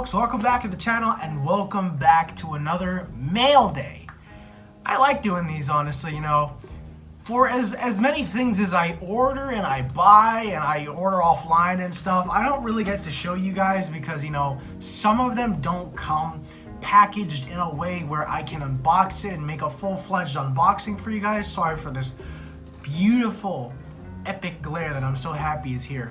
folks, welcome back to the channel and welcome back to another mail day. I like doing these, honestly, for as many things as I order and I buy and I order offline and stuff, I don't really get to show you guys because, some of them don't come packaged in a way where I can unbox it and make a full-fledged unboxing for you guys. Sorry for this beautiful, epic glare that I'm so happy is here.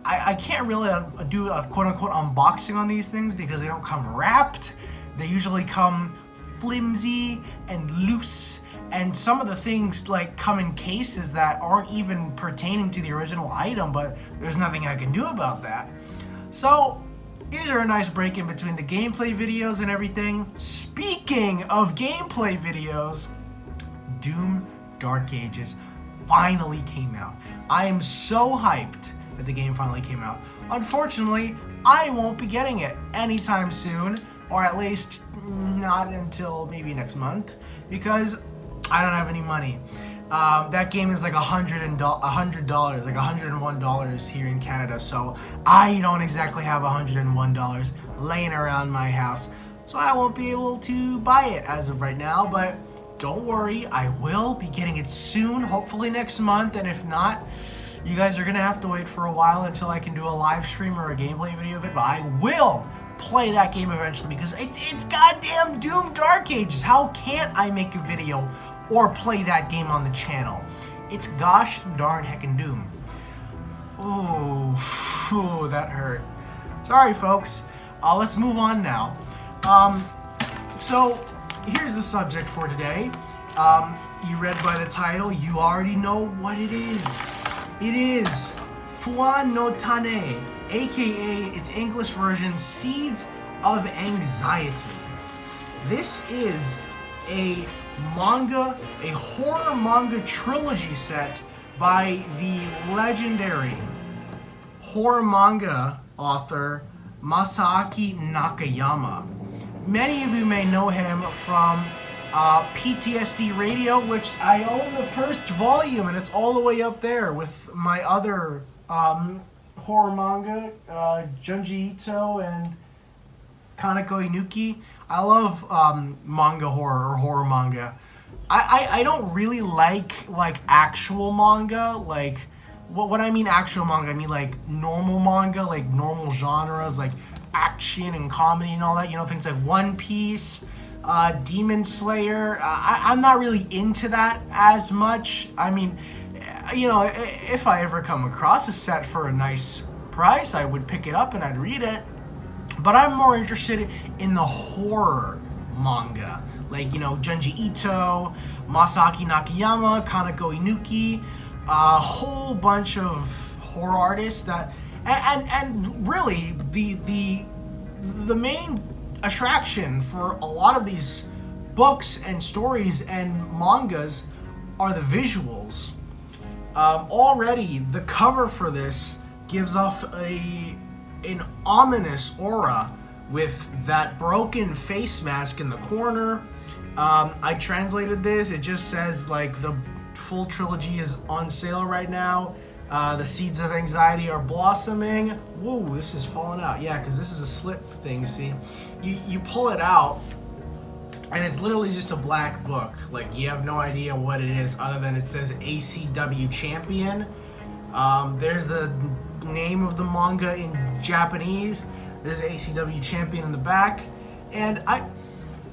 I can't really do a quote-unquote unboxing on these things because they don't come wrapped. They usually come flimsy and loose, and some of the things come in cases that aren't even pertaining to the original item, but there's nothing I can do about that. So these are a nice break in between the gameplay videos and everything. Speaking of gameplay videos, Doom Dark Ages finally came out. I am so hyped that the game finally came out. Unfortunately, I won't be getting it anytime soon, or at least not until maybe next month, because I don't have any money. That game is like $100, like $101 here in Canada, so I don't exactly have $101 laying around my house, so I won't be able to buy it as of right now. But don't worry, I will be getting it soon, hopefully next month, and if not, you guys are gonna have to wait for a while until I can do a live stream or a gameplay video of it. But I will play that game eventually because it's goddamn Doom Dark Ages. How can't I make a video or play that game on the channel? It's gosh darn heckin' Doom. Oh, that hurt. Sorry, folks. Let's move on now. So here's the subject for today. You read by the title, you already know what it is. It is Fuan no Tane, aka its English version, Seeds of Anxiety. This is a manga, a horror manga trilogy set by the legendary horror manga author Masaaki Nakayama. Many of you may know him from PTSD Radio, which I own the first volume, and it's all the way up there with my other horror manga, Junji Ito and Kaneko Inuki. I love manga horror or horror manga. I don't really like actual manga. What I mean actual manga, I mean like normal manga, like normal genres, like action and comedy and all that. Things like One Piece, Demon Slayer. I'm not really into that as much. I mean, if I ever come across a set for a nice price, I would pick it up and I'd read it. But I'm more interested in the horror manga, like Junji Ito, Masaaki Nakayama, Kaneko Inuki, a whole bunch of horror artists that, and really the main attraction for a lot of these books and stories and mangas are the visuals. Already the cover for this gives off an ominous aura with that broken face mask in the corner. I translated this. It just says the full trilogy is on sale right now. The seeds of anxiety are blossoming. Whoa, this is falling out. Yeah, because this is a slip thing, see? You pull it out, and it's literally just a black book. You have no idea what it is other than it says ACW Champion. There's the name of the manga in Japanese. There's ACW Champion in the back. And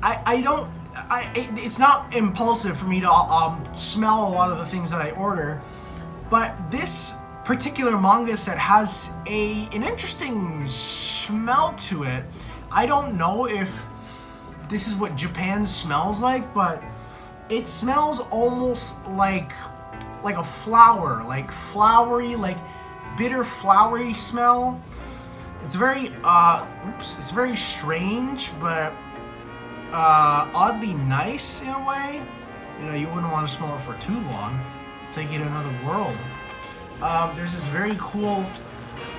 it's not impulsive for me to smell a lot of the things that I order. But this particular manga set has an interesting smell to it. I don't know if this is what Japan smells like, but it smells almost like a flower, flowery, bitter flowery smell. It's very it's very strange, but oddly nice in a way. You wouldn't want to smell it for too long. Take you to another world. There's this very cool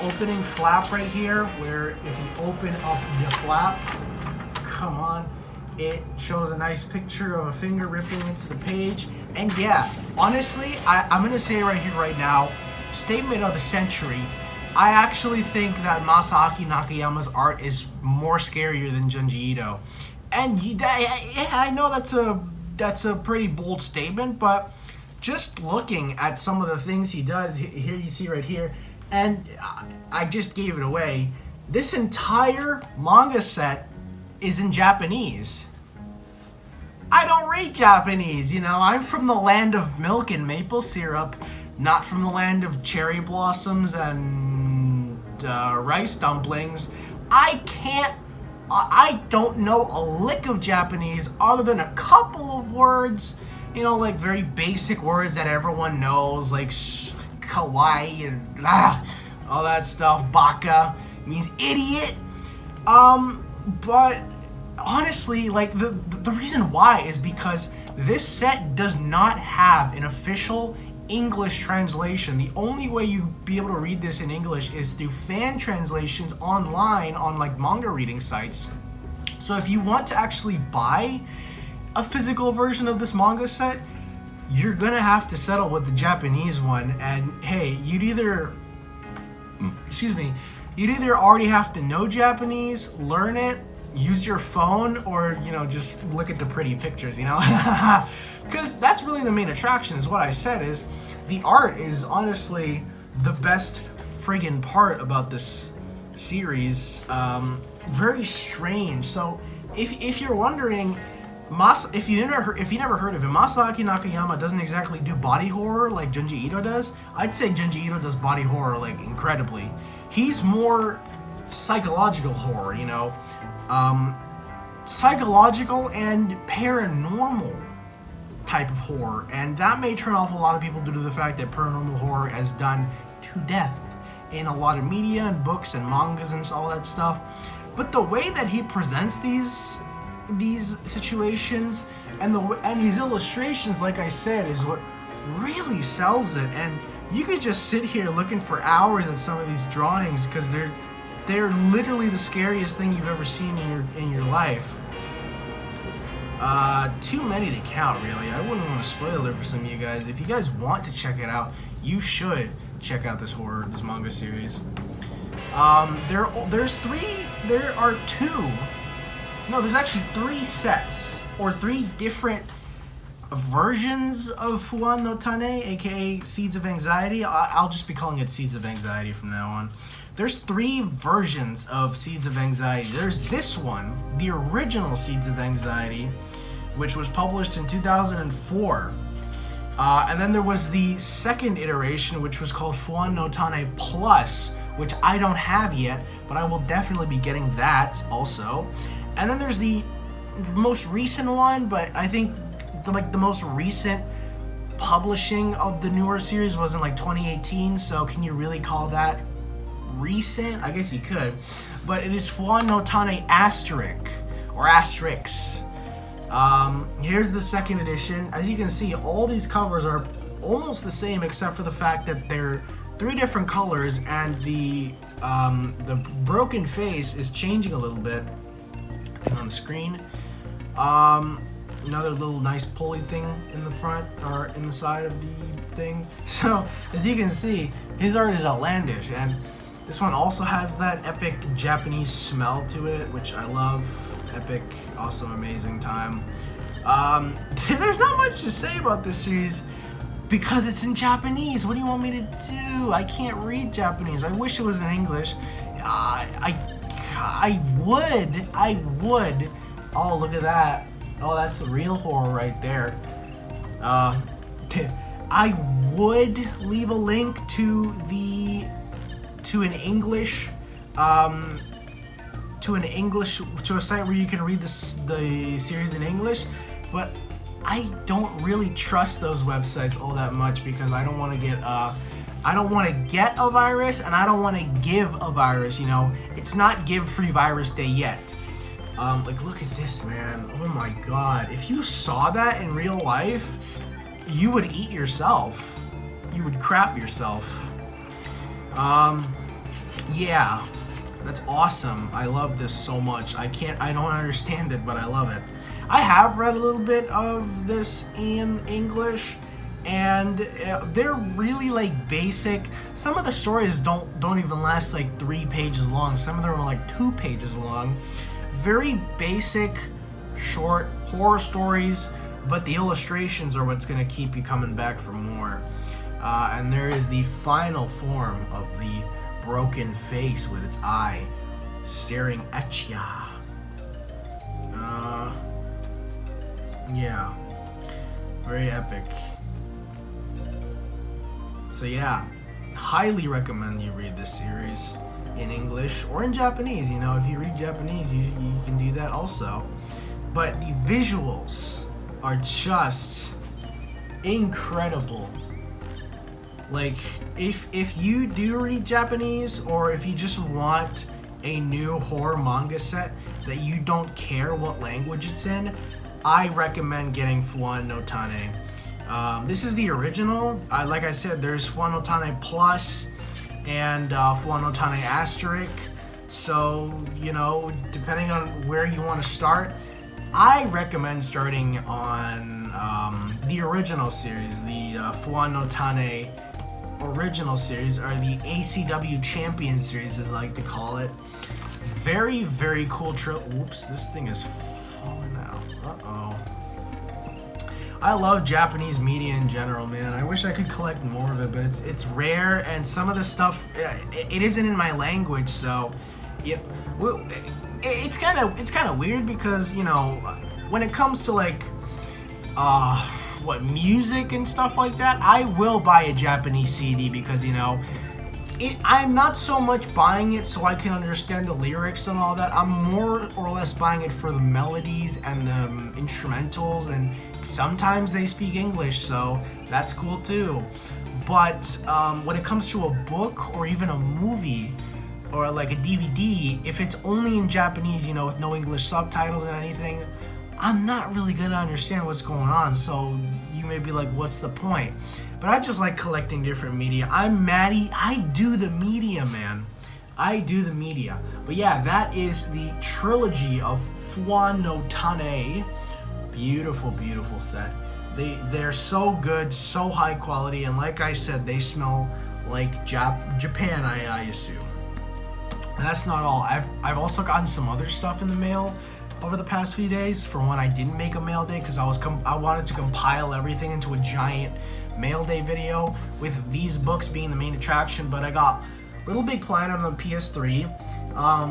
opening flap right here where if you open up the flap, come on, it shows a nice picture of a finger ripping into the page. And yeah, honestly, I'm gonna say right here right now, statement of the century, I actually think that Masaaki Nakayama's art is more scarier than Junji Ito. And I know that's a pretty bold statement, but just looking at some of the things he does, here you see right here, and I just gave it away. This entire manga set is in Japanese. I don't read Japanese, you know. I'm from the land of milk and maple syrup, not from the land of cherry blossoms and rice dumplings. I don't know a lick of Japanese other than a couple of words, you know, like very basic words that everyone knows, like kawaii and all that stuff. Baka means idiot. But honestly, like the reason why is because this set does not have an official English translation. The only way you'd be able to read this in English is through fan translations online on like manga reading sites. So if you want to actually buy a physical version of this manga set, you're gonna have to settle with the Japanese one. And hey, you'd either already have to know Japanese, learn it, use your phone, or, you know, just look at the pretty pictures, you know? Because that's really the main attraction, is what I said, is the art is honestly the best friggin' part about this series. Very strange. So if you're wondering, if you never heard of him, Masaaki Nakayama doesn't exactly do body horror like Junji Ito does. I'd say Junji Ito does body horror like incredibly. He's more psychological horror, you know, psychological and paranormal type of horror, and that may turn off a lot of people due to the fact that paranormal horror is done to death in a lot of media and books and mangas and all that stuff. But the way that he presents these situations and his illustrations, like I said, is what really sells it. And you could just sit here looking for hours at some of these drawings because they're literally the scariest thing you've ever seen in your life. Too many to count, really. I wouldn't want to spoil it for some of you guys. If you guys want to check it out, you should check out this manga series. There's actually three sets, or three different versions of Fuan no Tane, aka Seeds of Anxiety. I'll just be calling it Seeds of Anxiety from now on. There's three versions of Seeds of Anxiety. There's this one, the original Seeds of Anxiety, which was published in 2004. And then there was the second iteration, which was called Fuan no Tane Plus, which I don't have yet, but I will definitely be getting that also. And then there's the most recent one, but I think the most recent publishing of the newer series was in like 2018, so can you really call that recent? I guess you could. But it is Fuan no Tane Asterisk, or Asterix. Here's the second edition. As you can see, all these covers are almost the same except for the fact that they're three different colors, and the broken face is changing a little bit on the screen. Another little nice pulley thing in the front, or in the side of the thing. So as you can see, his art is outlandish, and this one also has that epic Japanese smell to it, which I love. Epic, awesome, amazing time. There's not much to say about this series because it's in Japanese. What do you want me to do? I can't read Japanese. I wish it was in English. I would. Oh, look at that. Oh, that's the real horror right there. I would leave a link to a site where you can read the series in English, but I don't really trust those websites all that much because I don't want to get a virus, and I don't want to give a virus. You know, it's not Give Free Virus Day yet. Like, look at this, man. Oh my god. If you saw that in real life, you would eat yourself. You would crap yourself. Yeah. That's awesome. I love this so much. I don't understand it, but I love it. I have read a little bit of this in English. and they're really like basic. Some of the stories don't even last like 3 pages long. Some of them are like 2 pages long. Very basic, short horror stories, but the illustrations are what's gonna keep you coming back for more. And there is the final form of the broken face with its eye staring at ya. Yeah, very epic. So yeah, highly recommend you read this series in English or in Japanese. You know, if you read Japanese, you can do that also. But the visuals are just incredible. Like, if you do read Japanese, or if you just want a new horror manga set that you don't care what language it's in, I recommend getting Fuan no Tane. This is the original. Like I said, there's Fuan no Tane Plus and Fuan no Tane Asterisk. So, you know, depending on where you want to start, I recommend starting on the original series, the Fuan no Tane original series, or the ACW Champion series, as I like to call it. Very, very cool Oops, this thing is falling out. Uh-oh. I love Japanese media in general, man. I wish I could collect more of it, but it's rare, and some of the stuff, it isn't in my language, so yeah, it's kind of weird because, you know, when it comes to like music and stuff like that, I will buy a Japanese CD because, you know, I'm not so much buying it so I can understand the lyrics and all that. I'm more or less buying it for the melodies and the instrumentals, and sometimes they speak English, so that's cool too. But when it comes to a book or even a movie or like a DVD, if it's only in Japanese, you know, with no English subtitles and anything, I'm not really gonna understand what's going on. So you may be like, what's the point? But I just like collecting different media. I'm Maddie. I do the media, man. I do the media. But yeah, that is the trilogy of Fuan no Tane. Beautiful, beautiful set. They're so good, so high quality, and like I said, they smell like Japan, I assume. And that's not all. I've also gotten some other stuff in the mail over the past few days for when I didn't make a mail day, because I wanted to compile everything into a giant mail day video with these books being the main attraction. But I got Little Big Planet on the PS3.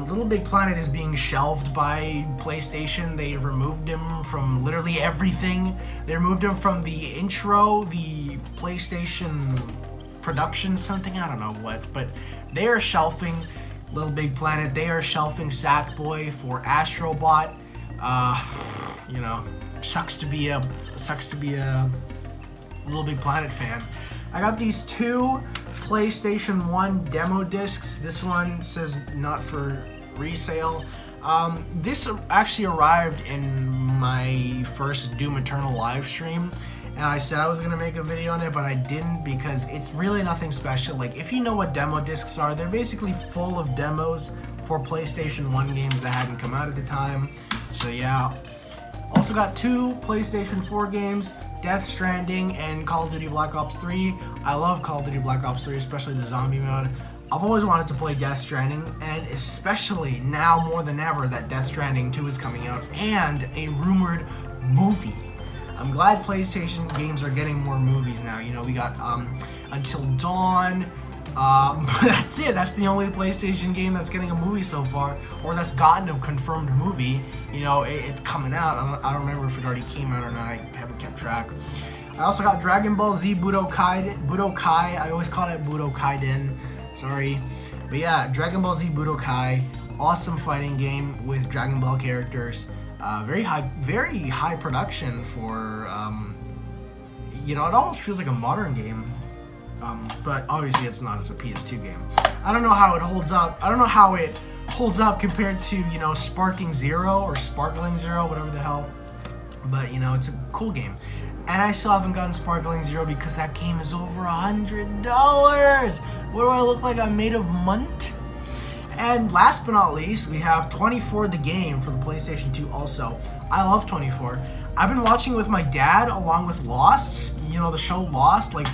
Little Big Planet is being shelved by PlayStation. They removed him from literally everything. They removed him from the intro, the PlayStation production, something, I don't know what, but they are shelving Little Big Planet. They are shelving Sackboy for Astrobot. You know, sucks to be a Little Big Planet fan. I got these 2 PlayStation 1 demo discs. This one says not for resale. This actually arrived in my first Doom Eternal live stream, and I said I was gonna make a video on it, but I didn't because it's really nothing special. Like, if you know what demo discs are, they're basically full of demos for PlayStation 1 games that hadn't come out at the time. So yeah. Also got 2 PlayStation 4 games, Death Stranding and Call of Duty Black Ops 3. I love Call of Duty Black Ops 3, especially the zombie mode. I've always wanted to play Death Stranding, and especially now more than ever that Death Stranding 2 is coming out, and a rumored movie. I'm glad PlayStation games are getting more movies now. You know, we got Until Dawn. But that's it. That's the only PlayStation game that's getting a movie so far, or that's gotten a confirmed movie. You know, it's coming out. I don't remember if it already came out or not. I haven't kept track. I also got Dragon Ball Z Budokai. I always call it Budokaiden. Sorry. But yeah, Dragon Ball Z Budokai. Awesome fighting game with Dragon Ball characters. Very high production for, you know, it almost feels like a modern game. But obviously it's not. It's a PS2 game. I don't know how it holds up. I don't know how it holds up compared to, you know, Sparking Zero or Sparkling Zero, whatever the hell. But, you know, it's a cool game. And I still haven't gotten Sparkling Zero because that game is over $100. What do I look like? I'm made of munt? And last but not least, we have 24 the game for the PlayStation 2 also. I love 24. I've been watching with my dad along with Lost. the show Lost. Like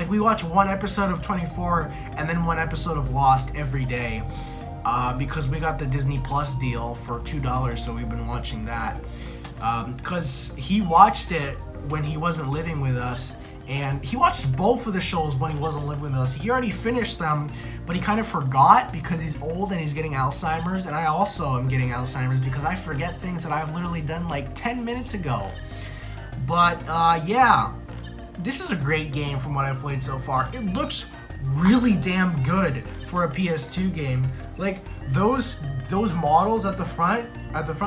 we watch one episode of 24 and then one episode of Lost every day, because we got the Disney Plus deal for $2, so we've been watching that. Because he watched it when he wasn't living with us, and he watched both of the shows when he wasn't living with us. He already finished them, but he kind of forgot because he's old and he's getting Alzheimer's, and I also am getting Alzheimer's because I forget things that I've literally done like 10 minutes ago. But yeah, this is a great game from what I've played so far. It looks really damn good for a PS2 game. Like those models at the front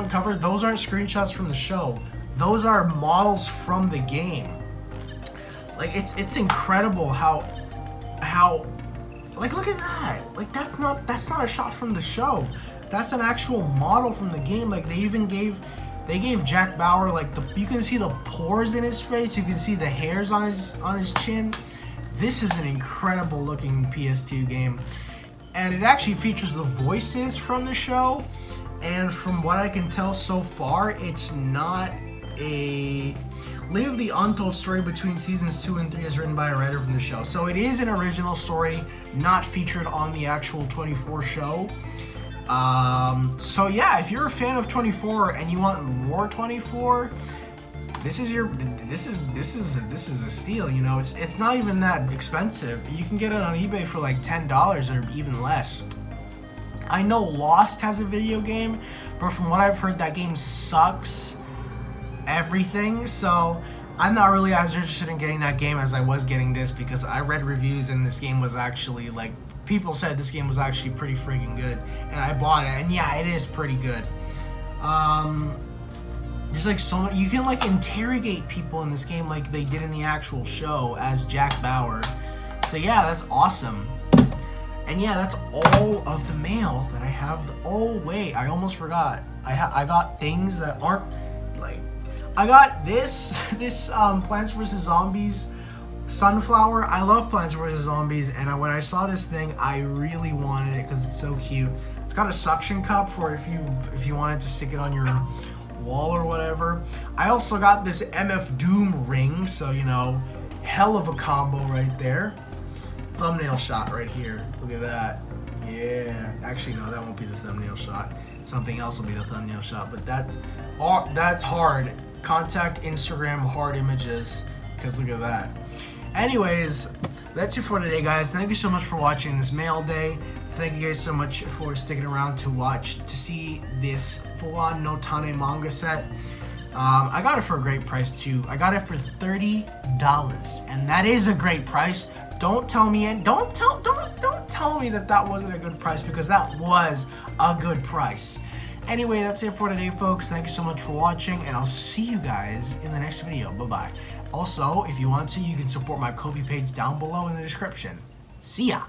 cover, those aren't screenshots from the show. Those are models from the game. Like it's incredible how like, look at that. Like that's not a shot from the show. That's an actual model from the game. Like they gave Jack Bauer, like, you can see the pores in his face, you can see the hairs on his chin. This is an incredible looking PS2 game, and it actually features the voices from the show. And from what I can tell so far, it's not a Live the Untold Story between seasons 2 and 3 is written by a writer from the show. So it is an original story, not featured on the actual 24 show. So yeah, if you're a fan of 24 and you want more 24, this is a steal. It's not even that expensive. You can get it on eBay for like $10 or even less. I know Lost has a video game, but from what I've heard, that game sucks everything, so I'm not really as interested in getting that game as I was getting this, because I read reviews and this game was actually, like, people said this game was actually pretty freaking good, and I bought it, and yeah, it is pretty good. There's like so much, you can like interrogate people in this game like they did in the actual show as Jack Bauer. So yeah, that's awesome. And yeah, that's all of the mail that I have. Oh wait, I almost forgot. I got things that aren't like, I got this Plants vs. Zombies sunflower. I love Plants vs. Zombies, and when I saw this thing, I really wanted it because it's so cute. It's got a suction cup for if you wanted to stick it on your wall or whatever. I also got this MF Doom ring, so hell of a combo right there. Thumbnail shot right here. Look at that. Yeah. Actually, no, that won't be the thumbnail shot. Something else will be the thumbnail shot, but that's hard. Contact Instagram hard images, because look at that. Anyways, that's it for today, guys. Thank you so much for watching this mail day. Thank you guys so much for sticking around to see this Fuan no Tane manga set. I got it for a great price too. I got it for $30, and that is a great price. Don't tell me don't tell me that wasn't a good price, because that was a good price. Anyway, that's it for today, folks. Thank you so much for watching, and I'll see you guys in the next video. Bye-bye. Also, if you want to, you can support my Ko-fi page down below in the description. See ya!